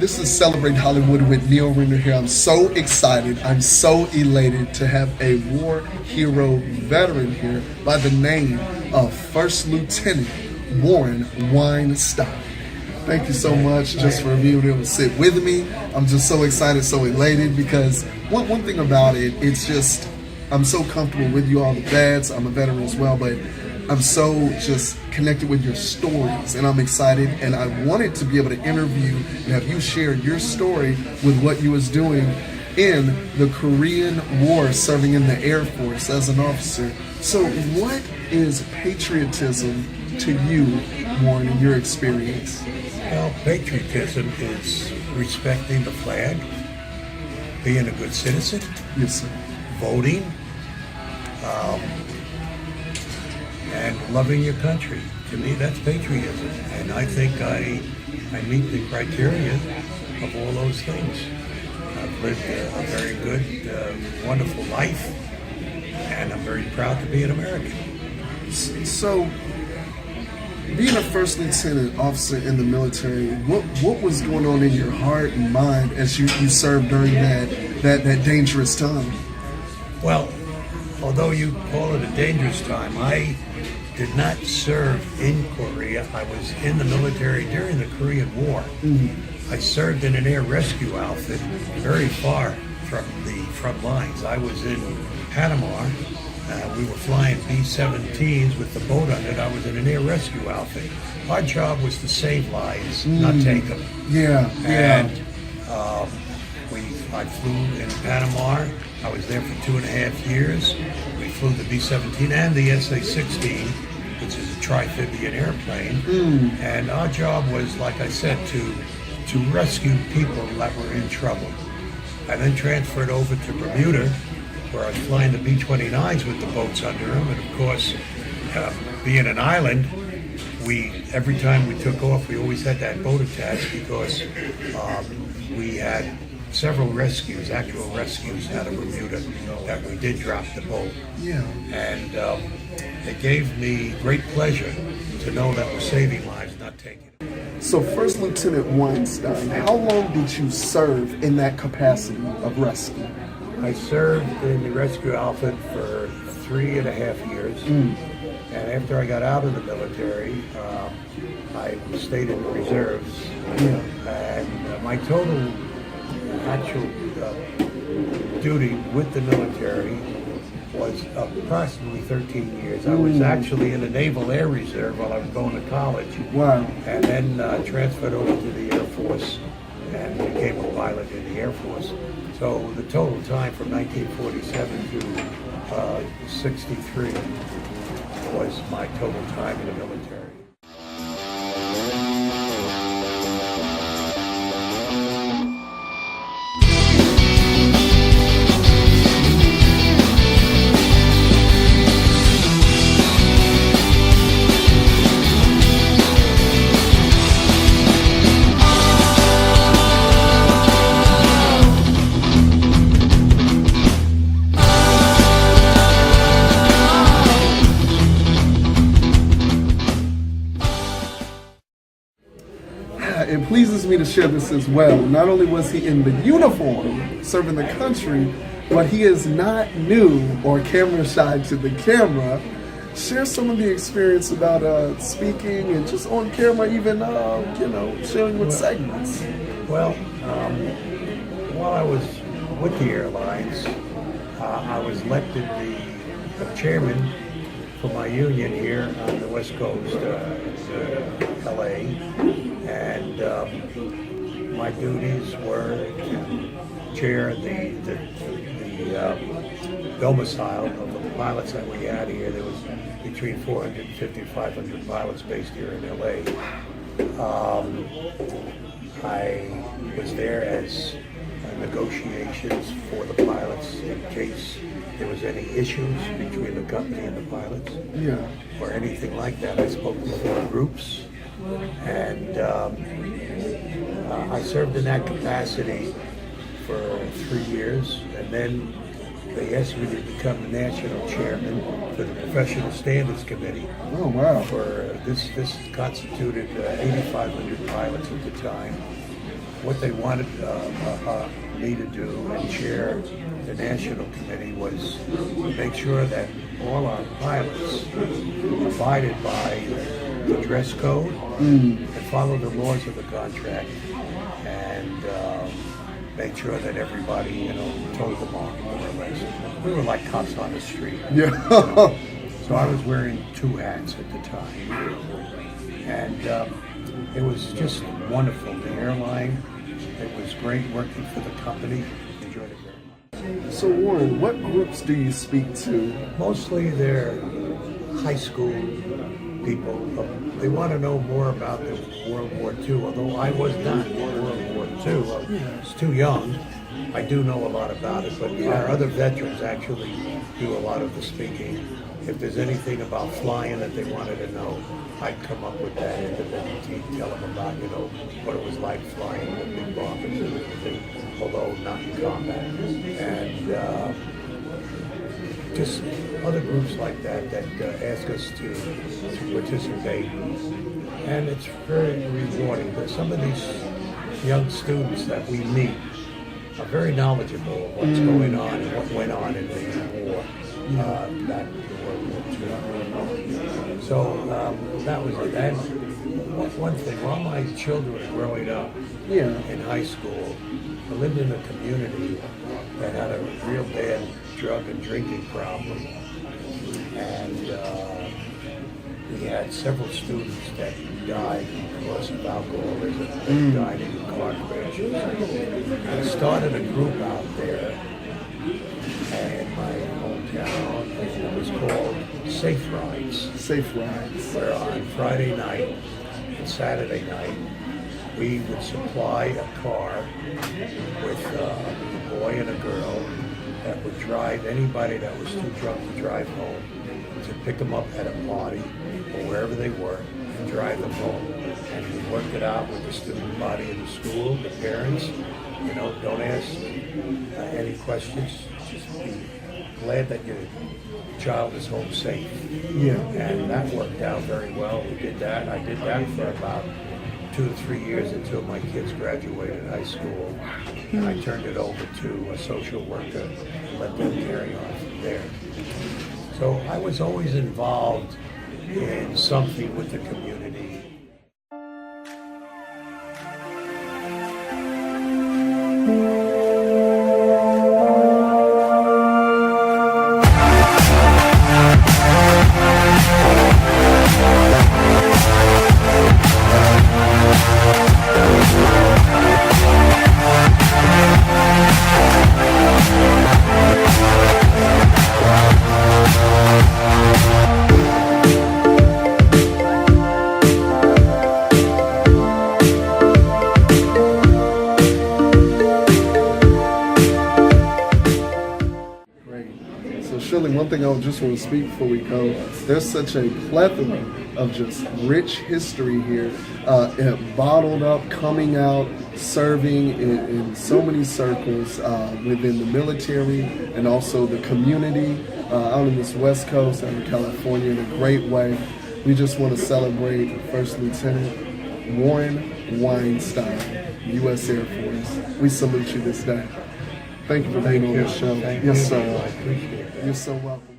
This is Celebrate Hollywood with Neal Render here. I'm so excited. I'm so elated to have a war hero veteran here by the name of First Lieutenant Warren Weinstein. Thank you so much just for being able to sit with me. I'm just so excited, so elated because one thing about it, it's just, I'm so comfortable with you, all the vets. I'm a veteran as well, but I'm so just connected with your stories, and I'm excited, and I wanted to be able to interview and have you share your story with what you was doing in the Korean War, serving in the Air Force as an officer. So what is patriotism to you, Warren, in your experience? Well, patriotism is respecting the flag, being a good citizen, Yes, sir. voting, and loving your country. To me, that's patriotism. And I think I meet the criteria of all those things. I've lived a very good, wonderful life, and I'm very proud to be an American. So, being a first lieutenant officer in the military, what was going on in your heart and mind as you served during that dangerous time? Well, although you call it a dangerous time, I did not serve in Korea. I was in the military during the Korean War. I served in an air rescue outfit very far from the front lines. I was in Panama. We were flying B-17s with the boat on it. I was in an air rescue outfit. Our job was to save lives, not take them. Yeah. And I flew in Panama. I was there for 2.5 years. We flew the B-17 and the SA-16, which is a trifibian airplane. And our job was, like I said, to rescue people that were in trouble. I then transferred over to Bermuda, where I was flying the B-29s with the boats under them. And of course, being an island, every time we took off, we always had that boat attached because we had several rescues, actual rescues out of Bermuda, that we did drop the boat. Yeah. And it gave me great pleasure to know that we're saving lives, not taking them. So First Lieutenant Weinstein, how long did you serve in that capacity of rescue? I served in the rescue outfit for 3.5 years. And after I got out of the military, I stayed in the reserves. And my total actual duty with the military was approximately 13 years. I was actually in the Naval Air Reserve while I was going to college. Wow. And then transferred over to the Air Force and became a pilot in the Air Force. So the total time from 1947 to 63 was my total time in the military. It pleases me to share this as well. Not only was he in the uniform serving the country, but he is not new or camera shy to the camera. Share some of the experience about speaking and just on camera, even sharing with segments. Well, while I was with the airlines, I was elected the chairman for my union here on the West Coast, LA, and my duties were to chair the domicile of the pilots that we had here. There was between 450 and 500 pilots based here in LA. I was there as negotiations for the pilots in case there was any issues between the company and the pilots, or anything like that. I spoke with 4 groups, and I served in that capacity for 3 years, and then they asked me to become the national chairman for the Professional Standards Committee. Oh, wow. For this constituted 8,500 pilots at the time. what they wanted me to do and chair the national committee was to make sure that all our pilots abided by the dress code and followed the laws of the contract, and made sure that everybody, told them off, more or less. We were like cops on the street. Yeah. So I was wearing two hats at the time. And it was just wonderful. The airline, it was great working for the company. Enjoyed it very much. So Warren, what groups do you speak to? Mostly they're high school people. They want to know more about the World War II, although I was not in World War II. I was too young. I do know a lot about it, but our other veterans actually do a lot of the speaking. If there's anything about flying that they wanted to know, I'd come up with that into the tell them about, what it was like flying with big bombers and everything, although not in combat. And just other groups like that ask us to participate. And it's very rewarding. But some of these young students that we meet are very knowledgeable of what's going on and what went on in the war, back in World War II. So that was it. And one thing, while my children were growing up in high school, I lived in a community that had a real bad drug and drinking problem. And we had several students that died because of alcoholism. They died in car crashes. I started a group out there in my hometown. It was called Safe Rides. Safe Rides. Where on Friday night and Saturday night, we would supply a car with a boy and a girl that would drive anybody that was too drunk to drive home, to pick them up at a party or wherever they were and drive them home. And we worked it out with the student body of the school, the parents. Don't ask any questions. Just be glad that your child is home safe. Yeah. And that worked out very well. We did that. I did that for about 2 to 3 years until my kids graduated high school. And I turned it over to a social worker and let them carry on from there. So I was always involved in something with the community. Shirley, one thing I just want to speak before we go, there's such a plethora of just rich history here, bottled up, coming out, serving in so many circles within the military and also the community out in this West Coast, out in California in a great way. We just want to celebrate First Lieutenant Warren Weinstein, U.S. Air Force. We salute you this day. Thank you for being on the show. Thank yes, you. sir. I appreciate that. You're so welcome.